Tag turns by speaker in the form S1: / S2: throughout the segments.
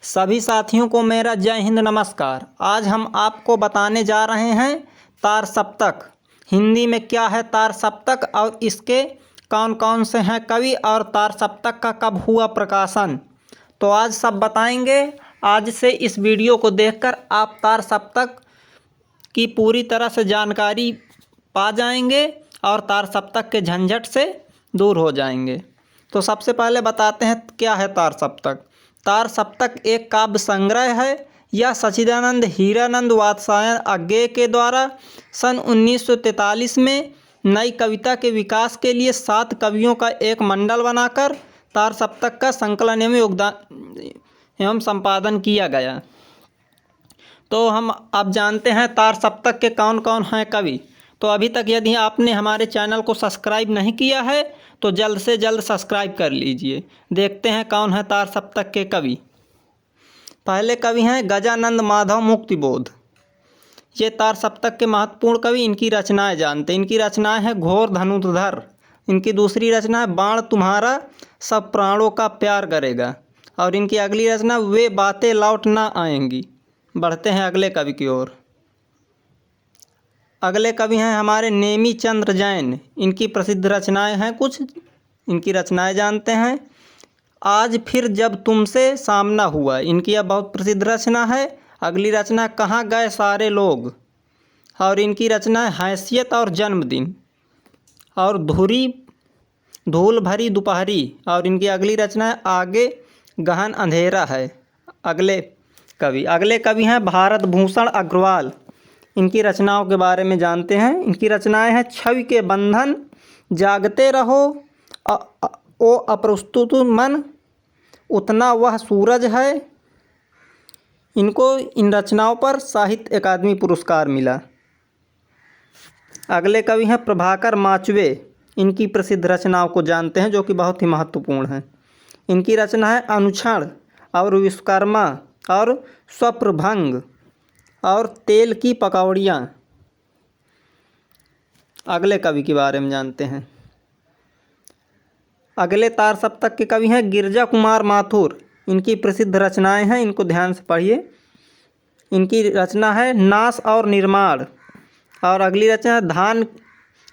S1: सभी साथियों को मेरा जय हिंद नमस्कार। आज हम आपको बताने जा रहे हैं तार सप्तक। हिंदी में क्या है तार सप्तक और इसके कौन कौन से हैं कवि और तार सप्तक का कब हुआ प्रकाशन, तो आज सब बताएंगे। आज से इस वीडियो को देखकर आप तार सप्तक की पूरी तरह से जानकारी पा जाएंगे और तार सप्तक के झंझट से दूर हो जाएंगे। तो सबसे पहले बताते हैं क्या है तार सप्तक। तार सप्तक एक काव्य संग्रह है। यह सच्चिदानंद हीरानंद वात्स्यायन अज्ञेय के द्वारा सन 1943 में नई कविता के विकास के लिए 7 कवियों का एक मंडल बनाकर तार सप्तक का संकलन एवं योगदान एवं संपादन किया गया। तो हम अब जानते हैं तार सप्तक के कौन कौन हैं कवि। तो अभी तक यदि आपने हमारे चैनल को सब्सक्राइब नहीं किया है तो जल्द से जल्द सब्सक्राइब कर लीजिए। देखते हैं कौन है तार सप्तक के कवि। पहले कवि हैं गजानंद माधव मुक्तिबोध। ये तार सप्तक के महत्वपूर्ण कवि। इनकी रचनाएं जानते हैं। इनकी रचनाएं हैं घोर धनुर्धर। इनकी दूसरी रचना है बाण तुम्हारा सब प्राणों का प्यार करेगा। और इनकी अगली रचना वे बातें लौट ना आएंगी। बढ़ते हैं अगले कवि की ओर। अगले कवि हैं हमारे नेमी चंद्र जैन। इनकी प्रसिद्ध रचनाएं हैं कुछ। इनकी रचनाएं जानते हैं। आज फिर जब तुमसे सामना हुआ, इनकी यह बहुत प्रसिद्ध रचना है। अगली रचना कहाँ गए सारे लोग, और इनकी रचना है हैसियत और जन्मदिन। और धूल भरी दोपहरी, और इनकी अगली रचना है आगे गहन अंधेरा है। अगले कवि हैं भारत भूषण अग्रवाल। इनकी रचनाओं के बारे में जानते हैं। इनकी रचनाएं हैं छवि के बंधन, जागते रहो, ओ अप्रस्तुत मन, उतना वह सूरज है। इनको इन रचनाओं पर साहित्य अकादमी पुरस्कार मिला। अगले कवि हैं प्रभाकर माचवे। इनकी प्रसिद्ध रचनाओं को जानते हैं जो कि बहुत ही महत्वपूर्ण हैं। इनकी रचना है अनुक्षण और विश्वकर्मा और स्वप्रभंग और तेल की पकौड़ियाँ। अगले कवि के बारे में जानते हैं। अगले तार सप्तक के कवि हैं गिरजा कुमार माथुर। इनकी प्रसिद्ध रचनाएं हैं, इनको ध्यान से पढ़िए। इनकी रचना है नाश और निर्माण, और अगली रचना है धान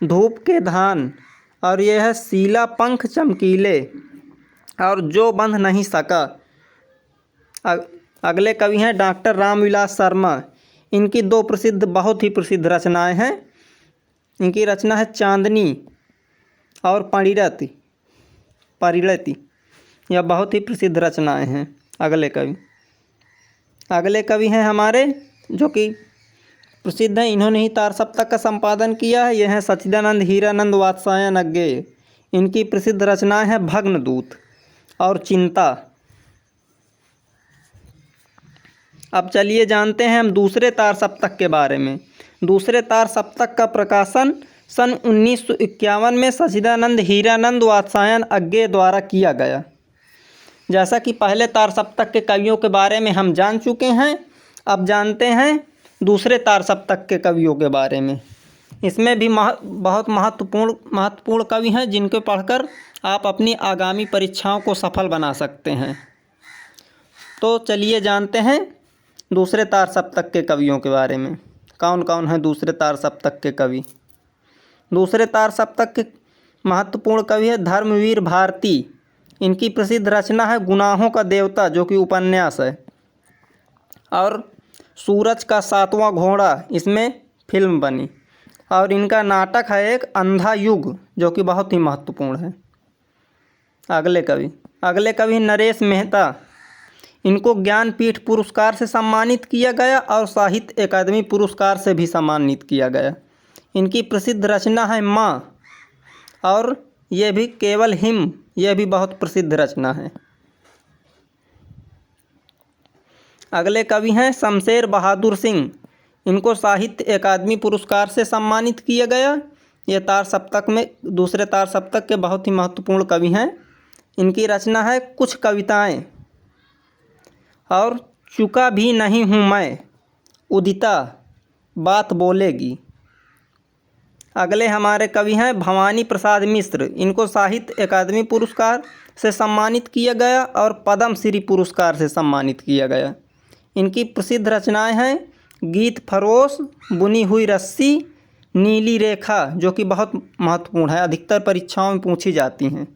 S1: धूप के धान, और यह है सीला पंख चमकीले और जो बंध नहीं सका। अगले कवि हैं डॉक्टर रामविलास शर्मा। इनकी 2 बहुत ही प्रसिद्ध रचनाएं हैं। इनकी रचना है चांदनी और परिणति। यह बहुत ही प्रसिद्ध रचनाएं हैं। अगले कवि हैं हमारे जो कि प्रसिद्ध हैं। इन्होंने ही तार सप्तक का संपादन किया है। यह हैं सच्चिदानंद हीरानंद वात्स्यायन अज्ञेय। इनकी प्रसिद्ध रचनाएं हैं भग्नदूत और चिंता। अब चलिए जानते हैं हम दूसरे तार सप्तक के बारे में। दूसरे तार सप्तक का प्रकाशन सन 1951 में सच्चिदानंद हीरानंद वात्स्यायन अज्ञेय द्वारा किया गया। जैसा कि पहले तार सप्तक के कवियों के बारे में हम जान चुके हैं, अब जानते हैं दूसरे तार सप्तक के कवियों के बारे में। इसमें भी बहुत महत्वपूर्ण कवि हैं जिनको पढ़कर आप अपनी आगामी परीक्षाओं को सफल बना सकते हैं। तो चलिए जानते हैं दूसरे तार सप्तक के कवियों के बारे में। कौन कौन हैं दूसरे तार सप्तक के कवि। दूसरे तार सप्तक के महत्वपूर्ण कवि है धर्मवीर भारती। इनकी प्रसिद्ध रचना है गुनाहों का देवता जो कि उपन्यास है, और सूरज का 7वां घोड़ा, इसमें फिल्म बनी। और इनका नाटक है एक अंधा युग जो कि बहुत ही महत्वपूर्ण है। अगले कवि नरेश मेहता। इनको ज्ञानपीठ पुरस्कार से सम्मानित किया गया और साहित्य अकादमी पुरस्कार से भी सम्मानित किया गया। इनकी प्रसिद्ध रचना है माँ, और यह भी केवल हिम, यह भी बहुत प्रसिद्ध रचना है। अगले कवि हैं शमशेर बहादुर सिंह। इनको साहित्य अकादमी पुरस्कार से सम्मानित किया गया। ये तार सप्तक में दूसरे तार सप्तक के बहुत ही महत्वपूर्ण कवि हैं। इनकी रचना है कुछ कविताएं और चुका भी नहीं हूँ मैं, उदिता बात बोलेगी। अगले हमारे कवि हैं भवानी प्रसाद मिश्र। इनको साहित्य अकादमी पुरस्कार से सम्मानित किया गया और पद्म श्री पुरस्कार से सम्मानित किया गया। इनकी प्रसिद्ध रचनाएं हैं गीत फरोश, बुनी हुई रस्सी, नीली रेखा, जो कि बहुत महत्वपूर्ण है, अधिकतर परीक्षाओं में पूछी जाती हैं।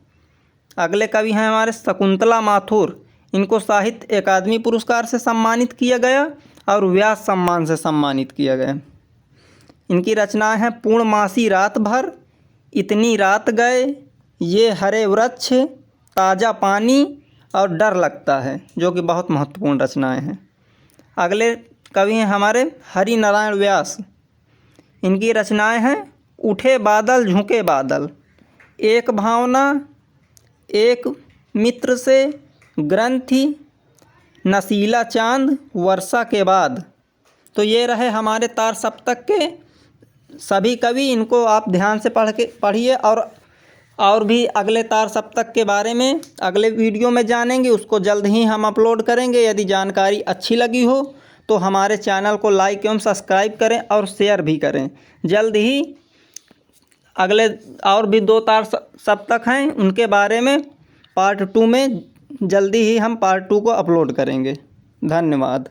S1: अगले कवि हैं हमारे शकुंतला माथुर। इनको साहित्य अकादमी पुरस्कार से सम्मानित किया गया और व्यास सम्मान से सम्मानित किया गया। इनकी रचनाएं हैं पूर्णमासी रात भर, इतनी रात गए, ये हरे वृक्ष, ताज़ा पानी और डर लगता है, जो कि बहुत महत्वपूर्ण रचनाएं हैं। अगले कवि हैं हमारे हरि नारायण व्यास। इनकी रचनाएं हैं उठे बादल झुके बादल, एक भावना, एक मित्र से, ग्रंथि, नशीला चांद, वर्षा के बाद। तो ये रहे हमारे तार सप्तक के सभी कवि। इनको आप ध्यान से पढ़िए और भी अगले तार सप्तक के बारे में अगले वीडियो में जानेंगे। उसको जल्द ही हम अपलोड करेंगे। यदि जानकारी अच्छी लगी हो तो हमारे चैनल को लाइक एवं सब्सक्राइब करें और शेयर भी करें। जल्द ही अगले और भी 2 तार सप्तक हैं, उनके बारे में पार्ट 2 में जल्दी ही हम पार्ट 2 को अपलोड करेंगे। धन्यवाद।